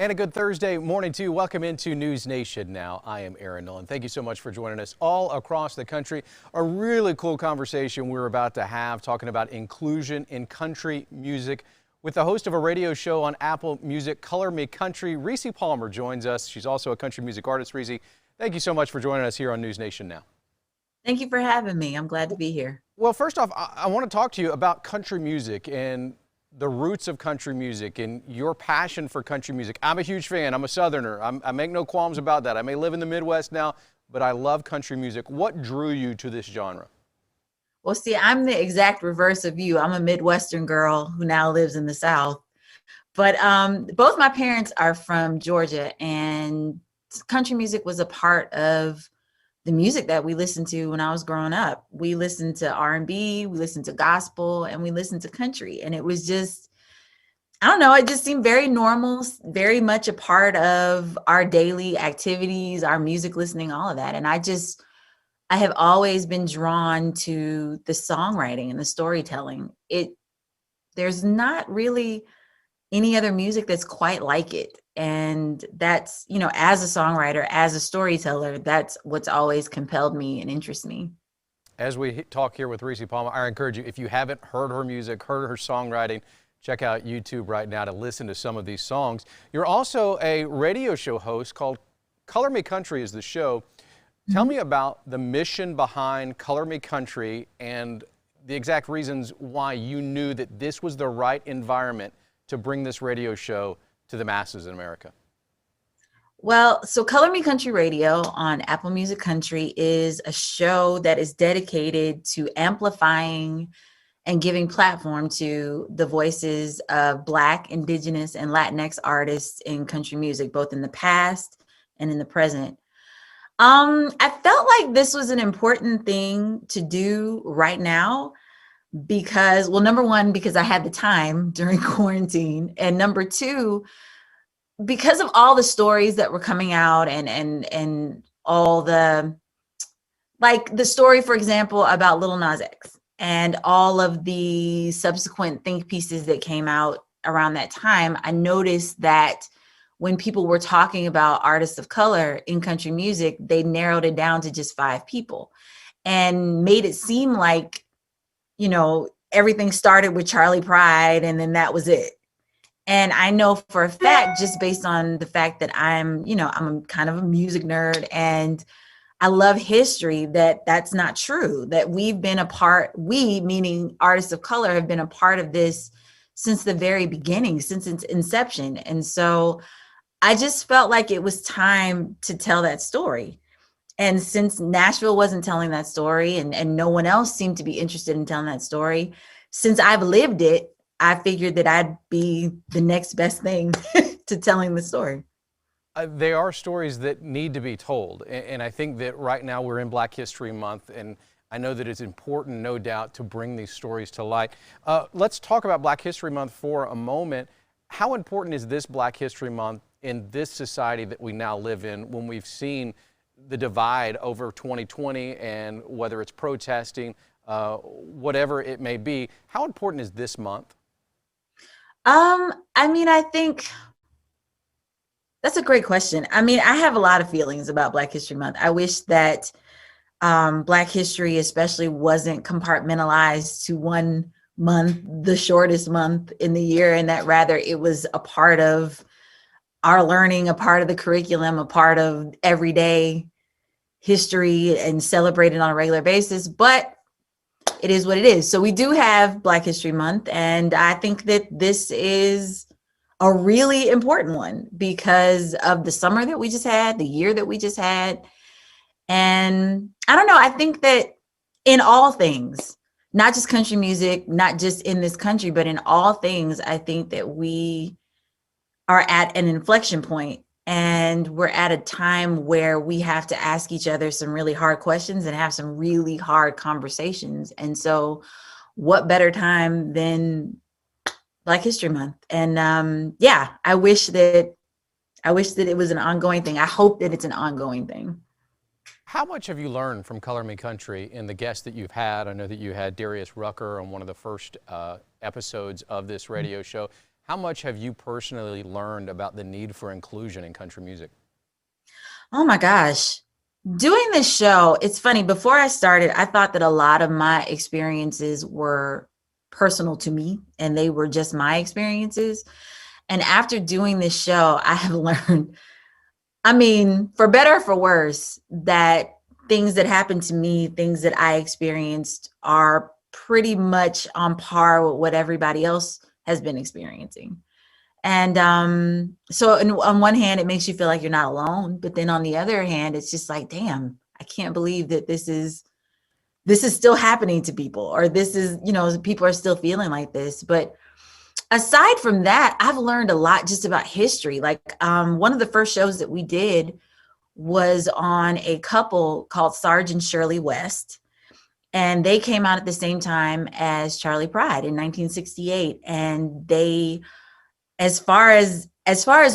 And a good Thursday morning to you. Welcome into News Nation now. I am Aaron Nolan. Thank you so much for joining us all across the country. A really cool conversation we're about to have talking about inclusion in country music with the host of a radio show on Apple Music, Color Me Country. Rissi Palmer joins us. She's also a country music artist. Rissi, thank you so much for joining us here on News Nation now. Thank you for having me. I'm glad to be here. Well, first off, I want to talk to you about country music and the roots of country music and your passion for country music. I'm a huge fan. I'm a Southerner. I make no qualms about that. I may live in the Midwest now, but I love country music. What drew you to this genre? Well, see, I'm the exact reverse of you. I'm a Midwestern girl who now lives in the South. But both my parents are from Georgia, and country music was a part of the music that we listened to when I was growing up. We listened to R&B, we listened to gospel, and we listened to country. And it was just, I don't know, it just seemed very normal, very much a part of our daily activities, our music listening, all of that. And I have always been drawn to the songwriting and the storytelling. There's not really any other music that's quite like it. And that's, as a songwriter, as a storyteller, that's what's always compelled me and interests me. As we talk here with Rissi Palmer, I encourage you, if you haven't heard her music, heard her songwriting, check out YouTube right now to listen to some of these songs. You're also a radio show host called Color Me Country is the show. Tell me about the mission behind Color Me Country and the exact reasons why you knew that this was the right environment to bring this radio show to the masses in America. Well, so Color Me Country Radio on Apple Music Country is a show that is dedicated to amplifying and giving platform to the voices of Black, Indigenous, and Latinx artists in country music, both in the past and in the present. I felt like this was an important thing to do right now because, well, number one, because I had the time during quarantine, and number two, because of all the stories that were coming out and all the, like the story, for example, about Lil Nas X and all of the subsequent think pieces that came out around that time, I noticed that when people were talking about artists of color in country music, they narrowed it down to just 5 people and made it seem like, everything started with Charlie Pride and then that was it. And I know for a fact, just based on the fact that I'm kind of a music nerd and I love history, that's not true, that we've been a part, we, meaning artists of color, have been a part of this since the very beginning, since its inception. And so I just felt like it was time to tell that story. And since Nashville wasn't telling that story and no one else seemed to be interested in telling that story, since I've lived it, I figured that I'd be the next best thing to telling the story. They are stories that need to be told. And I think that right now we're in Black History Month, and I know that it's important, no doubt, to bring these stories to light. Let's talk about Black History Month for a moment. How important is this Black History Month in this society that we now live in when we've seen the divide over 2020 and whether it's protesting, whatever it may be? How important is this month? I think that's a great question. I have a lot of feelings about Black History Month. I wish that Black history especially wasn't compartmentalized to one month, the shortest month in the year, and that rather it was a part of our learning, a part of the curriculum, a part of everyday history and celebrated on a regular basis. But it is what it is. So we do have Black History Month, and I think that this is a really important one because of the summer that we just had, the year that we just had. And I don't know, I think that in all things, not just country music, not just in this country, but in all things, I think that we are at an inflection point and we're at a time where we have to ask each other some really hard questions and have some really hard conversations. And so what better time than Black History Month? And I wish that it was an ongoing thing. I hope that it's an ongoing thing. How much have you learned from Color Me Country in the guests that you've had? I know that you had Darius Rucker on one of the first episodes of this radio show. How much have you personally learned about the need for inclusion in country music? Oh my gosh. Doing this show, it's funny. Before I started, I thought that a lot of my experiences were personal to me and they were just my experiences. And after doing this show, I have learned, I mean, for better or for worse, that things that happened to me, things that I experienced are pretty much on par with what everybody else has been experiencing. And on one hand, it makes you feel like you're not alone, but then on the other hand, it's just like, damn, I can't believe that this is still happening to people, or this is, people are still feeling like this. But aside from that, I've learned a lot just about history. Like one of the first shows that we did was on a couple called Sarge and Shirley West. And they came out at the same time as Charlie Pride in 1968. And they, as far as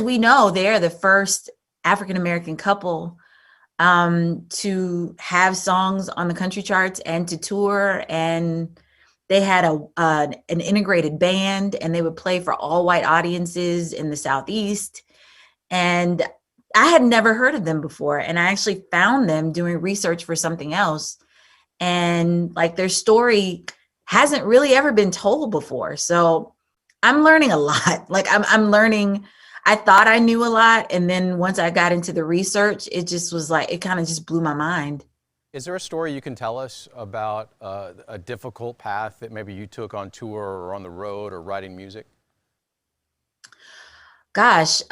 we know, they're the first African American couple to have songs on the country charts and to tour. And they had an integrated band, and they would play for all white audiences in the Southeast. And I had never heard of them before, and I actually found them doing research for something else. And like their story hasn't really ever been told before. So I'm learning a lot. Like I'm learning. I thought I knew a lot, and then once I got into the research, it just was like it kind of just blew my mind. Is there a story you can tell us about a difficult path that maybe you took on tour or on the road or writing music? Gosh,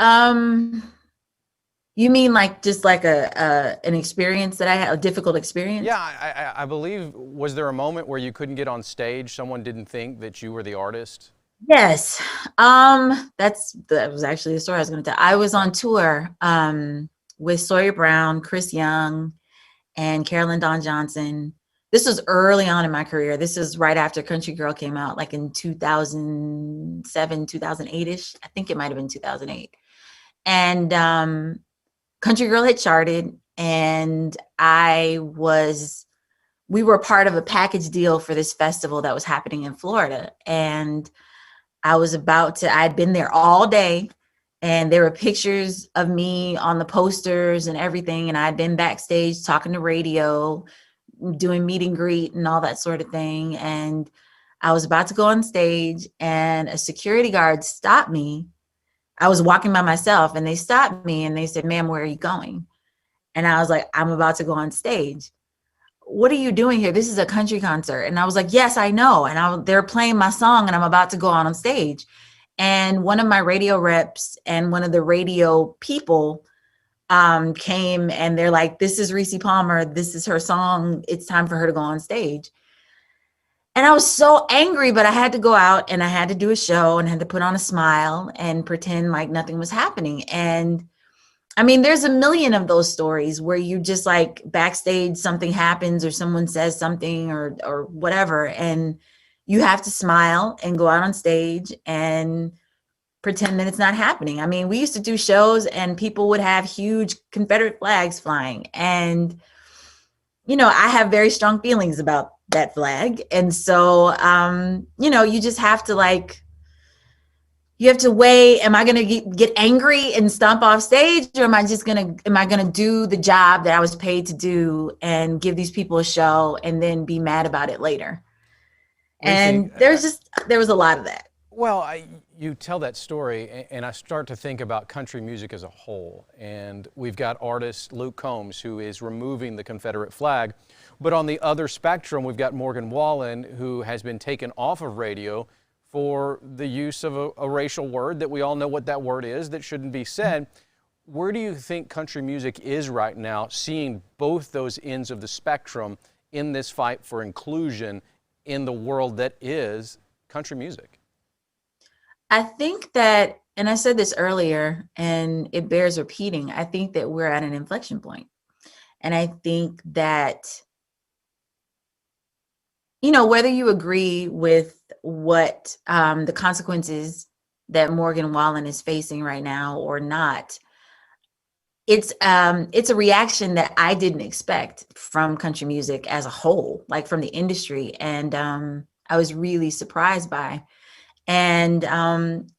you mean like just like an experience that I had, a difficult experience? Yeah, I believe, was there a moment where you couldn't get on stage? Someone didn't think that you were the artist? Yes. That was actually the story I was going to tell. I was on tour with Sawyer Brown, Chris Young, and Carolyn Dawn Johnson. This was early on in my career. This is right after Country Girl came out, like in 2007, 2008-ish. I think it might have been 2008. And Country Girl had charted, and we were part of a package deal for this festival that was happening in Florida. And I'd been there all day, and there were pictures of me on the posters and everything. And I'd been backstage talking to radio, doing meet and greet and all that sort of thing. And I was about to go on stage, and a security guard stopped me. I was walking by myself, and they stopped me and they said, "Ma'am, where are you going?" And I was like, "I'm about to go on stage." "What are you doing here? This is a country concert." And I was like, "Yes, I know." And they're playing my song, and I'm about to go on stage. And one of my radio reps and one of the radio people came, and they're like, "This is Rissi Palmer. This is her song. It's time for her to go on stage." And I was so angry, but I had to go out and I had to do a show and had to put on a smile and pretend like nothing was happening. And I mean, there's a million of those stories where you just like backstage, something happens or someone says something or whatever, and you have to smile and go out on stage and pretend that it's not happening. I mean, we used to do shows and people would have huge Confederate flags flying. And, I have very strong feelings about that flag. And so, you just have to you have to weigh, am I going to get angry and stomp off stage, or am I going to do the job that I was paid to do and give these people a show and then be mad about it later? And there was a lot of that. Well, you tell that story, and I start to think about country music as a whole. And we've got artist Luke Combs, who is removing the Confederate flag. But on the other spectrum, we've got Morgan Wallen, who has been taken off of radio for the use of a racial word that we all know what that word is that shouldn't be said. Where do you think country music is right now, seeing both those ends of the spectrum in this fight for inclusion in the world that is country music? I think that, and I said this earlier, and it bears repeating, I think that we're at an inflection point. And I think that, whether you agree with what the consequences that Morgan Wallen is facing right now or not, it's a reaction that I didn't expect from country music as a whole, like from the industry. And I was really surprised by. And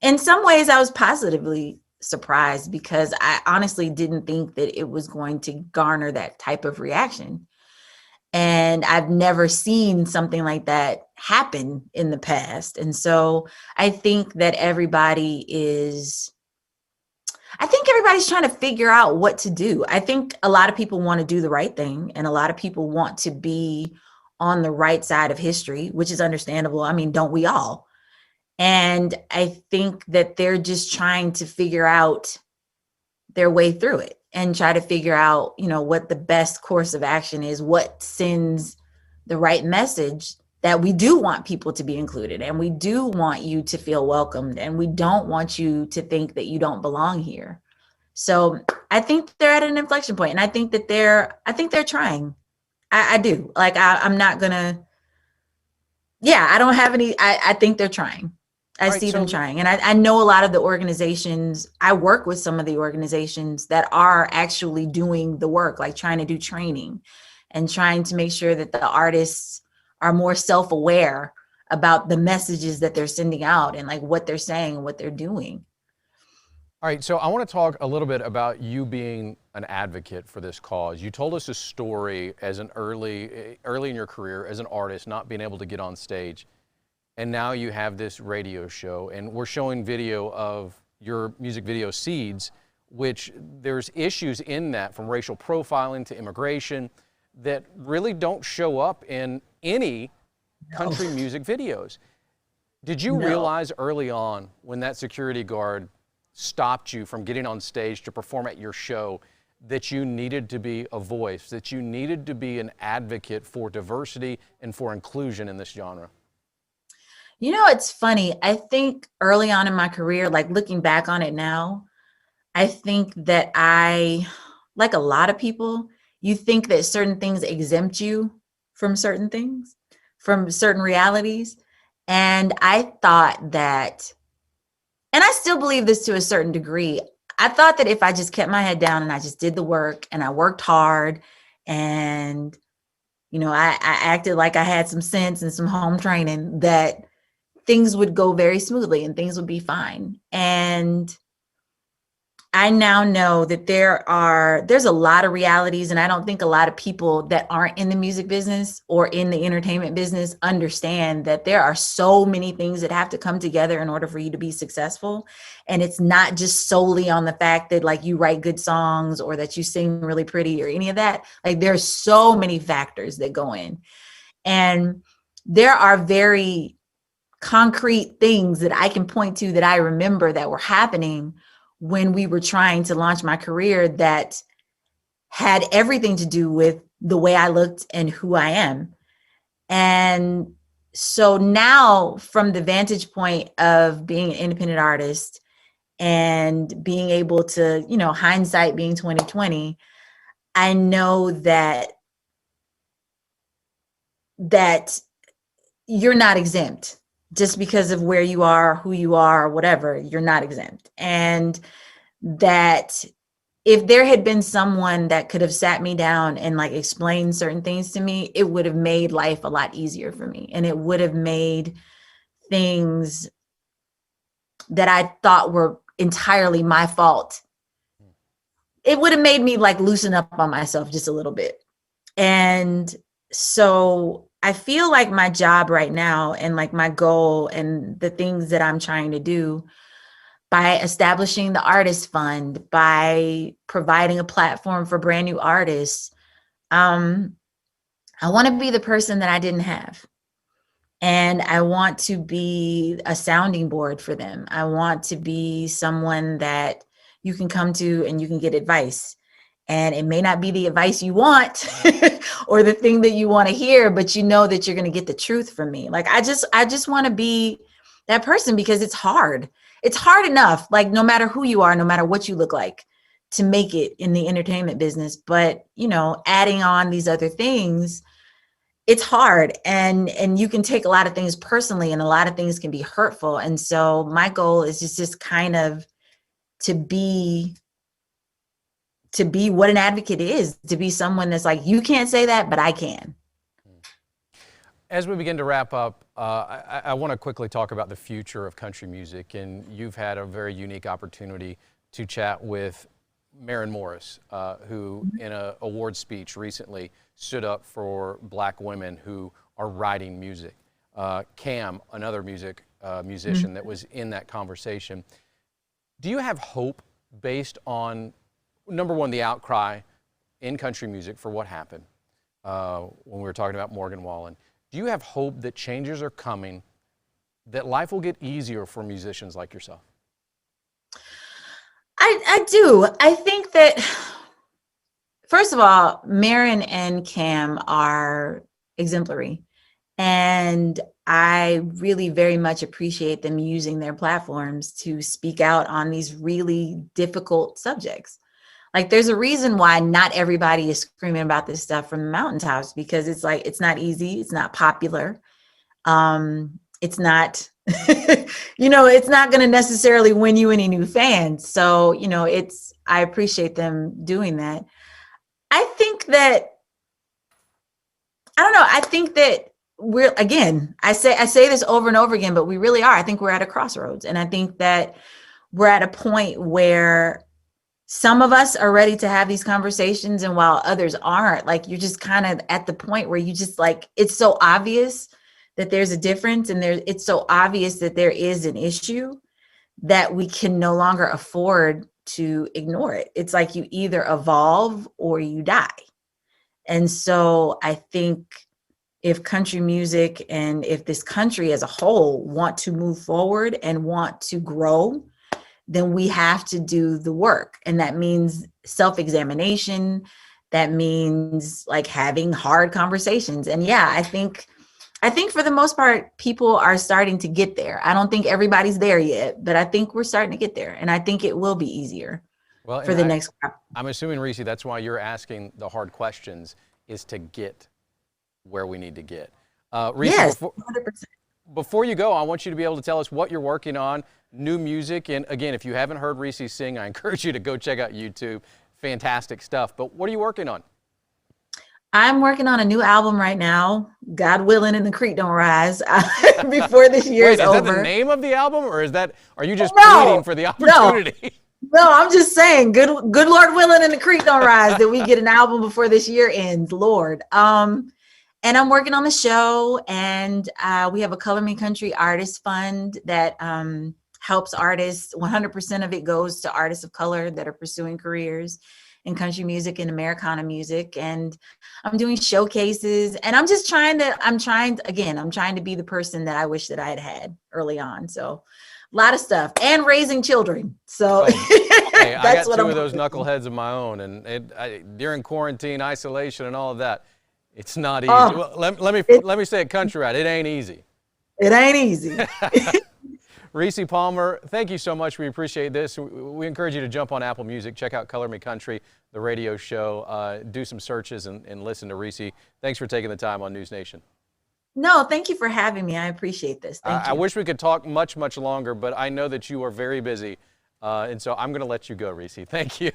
in some ways, I was positively surprised because I honestly didn't think that it was going to garner that type of reaction. And I've never seen something like that happen in the past. And so I think that everybody's trying to figure out what to do. I think a lot of people want to do the right thing, and a lot of people want to be on the right side of history, which is understandable. I mean, don't we all? And I think that they're just trying to figure out their way through it and try to figure out, what the best course of action is, what sends the right message, that we do want people to be included and we do want you to feel welcomed and we don't want you to think that you don't belong here. So I think they're at an inflection point, and I think they're trying. I do. Like, I'm not gonna, yeah, I don't have any, I think they're trying. I see them trying. And I know a lot of the organizations, I work with some of the organizations that are actually doing the work, like trying to do training and trying to make sure that the artists are more self-aware about the messages that they're sending out and like what they're saying and what they're doing. All right, so I want to talk a little bit about you being an advocate for this cause. You told us a story as an early in your career as an artist, not being able to get on stage. And now you have this radio show, and we're showing video of your music video Seeds, which there's issues in that, from racial profiling to immigration, that really don't show up in any country music videos. Did you realize early on, when that security guard stopped you from getting on stage to perform at your show, that you needed to be a voice, that you needed to be an advocate for diversity and for inclusion in this genre? It's funny. I think early on in my career, like looking back on it now, I think that like a lot of people, you think that certain things exempt you from certain things, from certain realities. And I thought that, and I still believe this to a certain degree, I thought that if I just kept my head down and I just did the work and I worked hard and, I acted like I had some sense and some home training, that things would go very smoothly and things would be fine. And I now know that there's a lot of realities, and I don't think a lot of people that aren't in the music business or in the entertainment business understand that there are so many things that have to come together in order for you to be successful. And it's not just solely on the fact that like you write good songs or that you sing really pretty or any of that. Like, there's so many factors that go in. And there are very concrete things that I can point to that I remember that were happening when we were trying to launch my career that had everything to do with the way I looked and who I am. And so now, from the vantage point of being an independent artist and being able to, hindsight being 2020, I know that you're not exempt. Just because of where you are, who you are, whatever, you're not exempt. And that if there had been someone that could have sat me down and like explained certain things to me, it would have made life a lot easier for me. And it would have made things that I thought were entirely my fault, it would have made me like loosen up on myself just a little bit. And so I feel like my job right now and like my goal and the things that I'm trying to do by establishing the Artist Fund, by providing a platform for brand new artists, I want to be the person that I didn't have. And I want to be a sounding board for them. I want to be someone that you can come to and you can get advice. And it may not be the advice you want or the thing that you want to hear, but you know that you're going to get the truth from me. Like, I just want to be that person, because it's hard. It's hard enough, like no matter who you are, no matter what you look like, to make it in the entertainment business. But, adding on these other things, it's hard. And you can take a lot of things personally, and a lot of things can be hurtful. And so my goal is just kind of to be what an advocate is, to be someone that's like, you can't say that, but I can. As we begin to wrap up, I want to quickly talk about the future of country music, and you've had a very unique opportunity to chat with Maren Morris, who in an award speech recently stood up for black women who are writing music. Cam, another musician that was in that conversation. Do you have hope based on, number one, the outcry in country music for what happened when we were talking about Morgan Wallen? Do you have hope that changes are coming, that life will get easier for musicians like yourself? I do. I think that, first of all, Maren and Cam are exemplary. And I really very much appreciate them using their platforms to speak out on these really difficult subjects. Like, there's a reason why not everybody is screaming about this stuff from the mountaintops, because it's like, it's not easy. It's not popular. It's not, it's not going to necessarily win you any new fans. So, I appreciate them doing that. I think that we're, again, I say this over and over again, but we really are. I think we're at a crossroads. And I think that we're at a point where some of us are ready to have these conversations, and while others aren't, like, you're just kind of at the point where you just, like, it's so obvious that there's a difference, and it's so obvious that there is an issue that we can no longer afford to ignore it. It's like you either evolve or you die. And so I think if country music and if this country as a whole want to move forward and want to grow, then we have to do the work. And that means self-examination. That means, like, having hard conversations. And yeah, I think for the most part, people are starting to get there. I don't think everybody's there yet, but I think we're starting to get there. And I think it will be easier for the next crop. I'm assuming, Rissi, that's why you're asking the hard questions, is to get where we need to get. Rissi, yes, 100%. Before you go, I want you to be able to tell us what you're working on, new music. And again, if you haven't heard Rissi sing, I encourage you to go check out YouTube. Fantastic stuff. But what are you working on? I'm working on a new album right now, God willing and the creek don't rise, before this year is over. Is that the name of the album, or are you just pleading for the opportunity? No, I'm just saying, good Lord willing and the creek don't rise, that we get an album before this year ends, Lord. And I'm working on the show, and we have a Color Me Country Artist Fund that helps artists. 100% of it goes to artists of color that are pursuing careers in country music and Americana music. And I'm doing showcases, and I'm trying to be the person that I wish that I had early on. So a lot of stuff, and raising children. So hey, I got two of those knuckleheads of my own, and during quarantine, isolation, and all of that, it's not easy. Well, let me say it country right. It ain't easy. It ain't easy. Rissi Palmer, thank you so much. We appreciate this. We encourage you to jump on Apple Music, check out Color Me Country, the radio show, do some searches and listen to Rissi. Thanks for taking the time on News Nation. No, thank you for having me. I appreciate this. Thank you. I wish we could talk much, much longer, but I know that you are very busy. And so I'm going to let you go, Rissi. Thank you.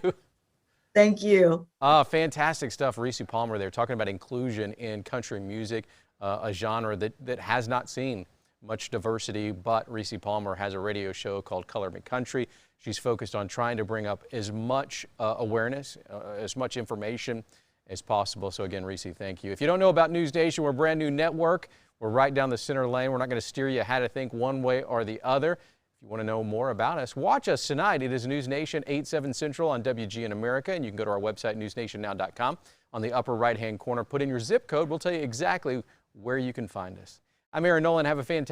Thank you. Fantastic stuff. Rissi Palmer there, talking about inclusion in country music, a genre that has not seen much diversity, but Rissi Palmer has a radio show called Color Me Country. She's focused on trying to bring up as much awareness, as much information as possible. So again, Rissi, thank you. If you don't know about News Nation, we're a brand new network. We're right down the center lane. We're not going to steer you how to think one way or the other. If you want to know more about us, watch us tonight. It is News Nation 8/7 Central on WGN America, and you can go to our website, newsnationnow.com. On the upper right-hand corner, put in your zip code. We'll tell you exactly where you can find us. I'm Aaron Nolan. Have a fantastic